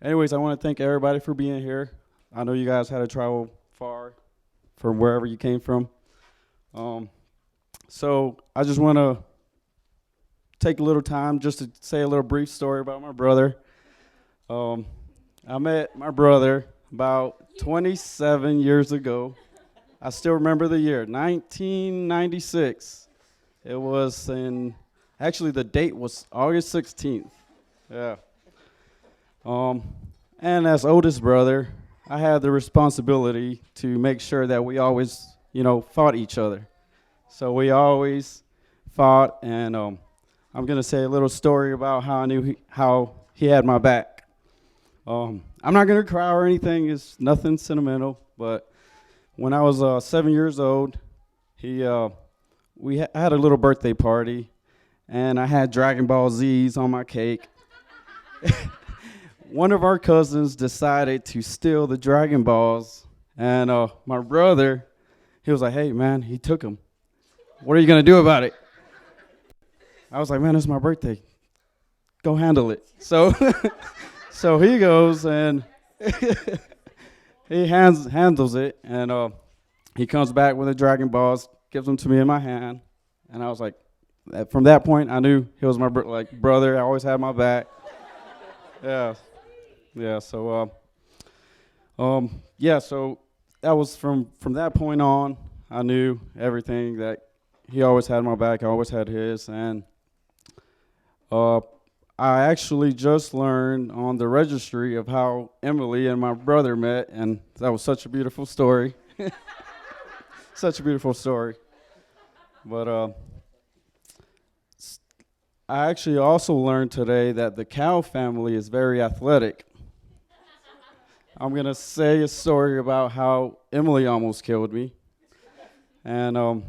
Anyways, I want to thank everybody for being here. I know you guys had to travel far from wherever you came from. So I just want to take a little time just to say a little brief story about my brother. I met my brother about 27 years ago. I still remember the year, 1996. It was actually the date was August 16th. Yeah. And as oldest brother, I had the responsibility to make sure that we always, fought each other. So we always fought, and I'm going to say a little story about how I knew how he had my back. I'm not going to cry or anything. It's nothing sentimental, but when I was 7 years old, we had a little birthday party, and I had Dragon Ball Zs on my cake. One of our cousins decided to steal the Dragon Balls, and my brother, he was like, "Hey, man, he took them. What are you going to do about it?" I was like, "Man, it's my birthday. Go handle it." So so he goes, and he handles it, and he comes back with the Dragon Balls, gives them to me in my hand, and I was like, from that point, I knew he was my brother. I always had my back. Yeah. Yeah, so so that was from that point on, I knew everything, that he always had my back, I always had his, and I actually just learned on the registry of how Emily and my brother met, and that was such a beautiful story. Such a beautiful story. But I actually also learned today that the Cow family is very athletic. I'm going to say a story about how Emily almost killed me. And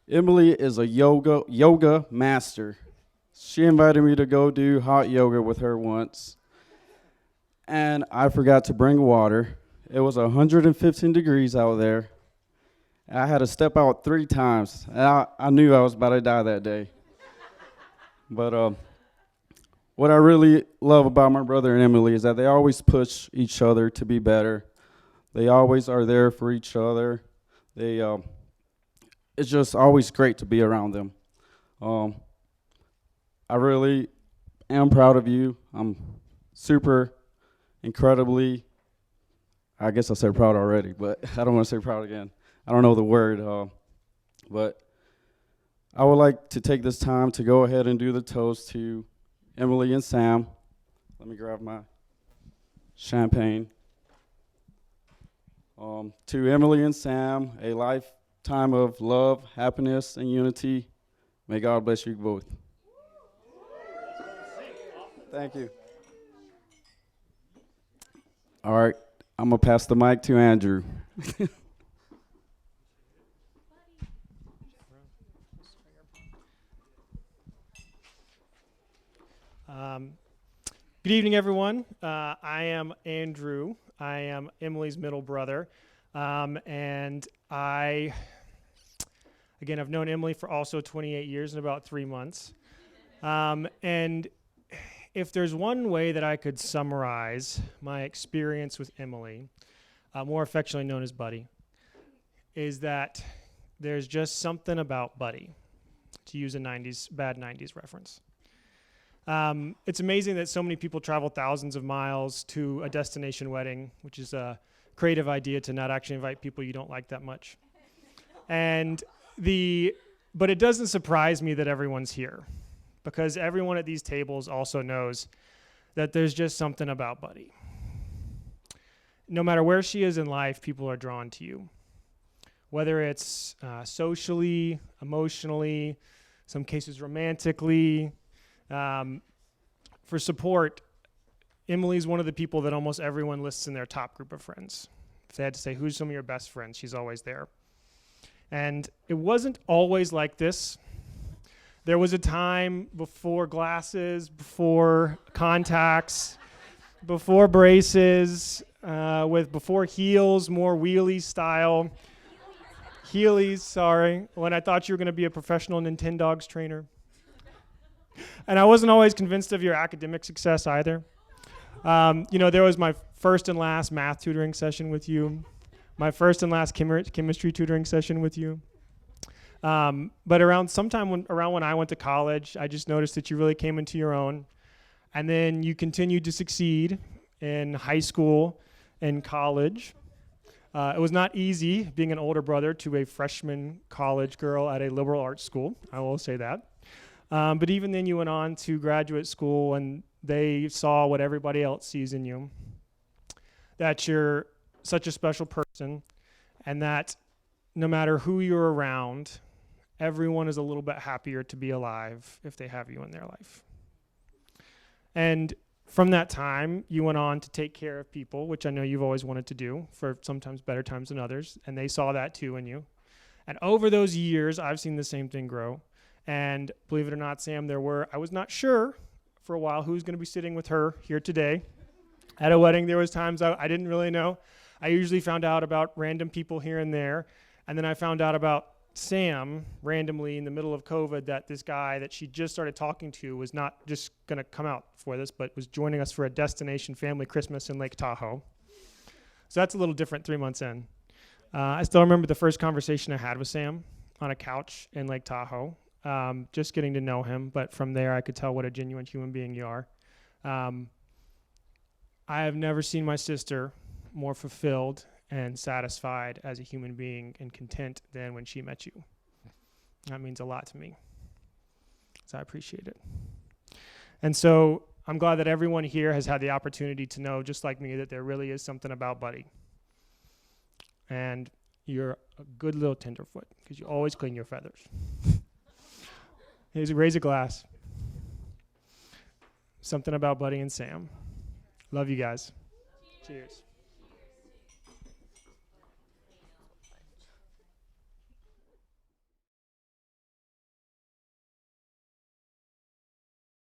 Emily is a yoga master. She invited me to go do hot yoga with her once. And I forgot to bring water. It was 115 degrees out there. I had to step out 3 times. And I knew I was about to die that day. But what I really love about my brother and Emily is that they always push each other to be better. They always are there for each other. It's just always great to be around them. I really am proud of you. I'm super, incredibly, I guess I said proud already, but I don't want to say proud again. I don't know the word, but I would like to take this time to go ahead and do the toast to Emily and Sam. Let me grab my champagne. To Emily and Sam, a lifetime of love, happiness, and unity. May God bless you both. Thank you. All right, I'm going to pass the mic to Andrew. Good evening, everyone. I am Andrew. I am Emily's middle brother. And I've known Emily for also 28 years and about 3 months. And if there's one way that I could summarize my experience with Emily, more affectionately known as Buddy, is that there's just something about Buddy, to use a bad 90s reference. It's amazing that so many people travel thousands of miles to a destination wedding, which is a creative idea to not actually invite people you don't like that much. But it doesn't surprise me that everyone's here, because everyone at these tables also knows that there's just something about Buddy. No matter where she is in life, people are drawn to you, whether it's socially, emotionally, some cases romantically. For support, Emily's one of the people that almost everyone lists in their top group of friends. If they had to say, who's some of your best friends, she's always there. And it wasn't always like this. There was a time before glasses, before contacts, before braces, before heels, more wheelie style. Heelys, sorry, when I thought you were going to be a professional Nintendogs trainer. And I wasn't always convinced of your academic success either. There was my first and last math tutoring session with you, my first and last chemistry tutoring session with you. But around when I went to college, I just noticed that you really came into your own. And then you continued to succeed in high school and college. It was not easy being an older brother to a freshman college girl at a liberal arts school, I will say that. But even then you went on to graduate school and they saw what everybody else sees in you, that you're such a special person and that no matter who you're around, everyone is a little bit happier to be alive if they have you in their life. And from that time, you went on to take care of people, which I know you've always wanted to do for sometimes better times than others, and they saw that too in you. And over those years, I've seen the same thing grow. And believe it or not, Sam, I was not sure for a while who's going to be sitting with her here today. At a wedding, there was times I didn't really know. I usually found out about random people here and there, and then I found out about Sam randomly in the middle of COVID that this guy that she just started talking to was not just going to come out for this, but was joining us for a destination family Christmas in Lake Tahoe. So that's a little different 3 months in. I still remember the first conversation I had with Sam on a couch in Lake Tahoe, just getting to know him. But from there, I could tell what a genuine human being you are. I have never seen my sister more fulfilled and satisfied as a human being and content than when she met you. That means a lot to me. So I appreciate it. And so I'm glad that everyone here has had the opportunity to know, just like me, that there really is something about Buddy. And you're a good little tenderfoot because you always clean your feathers. Raise a glass. Something about Buddy and Sam. Love you guys. Cheers.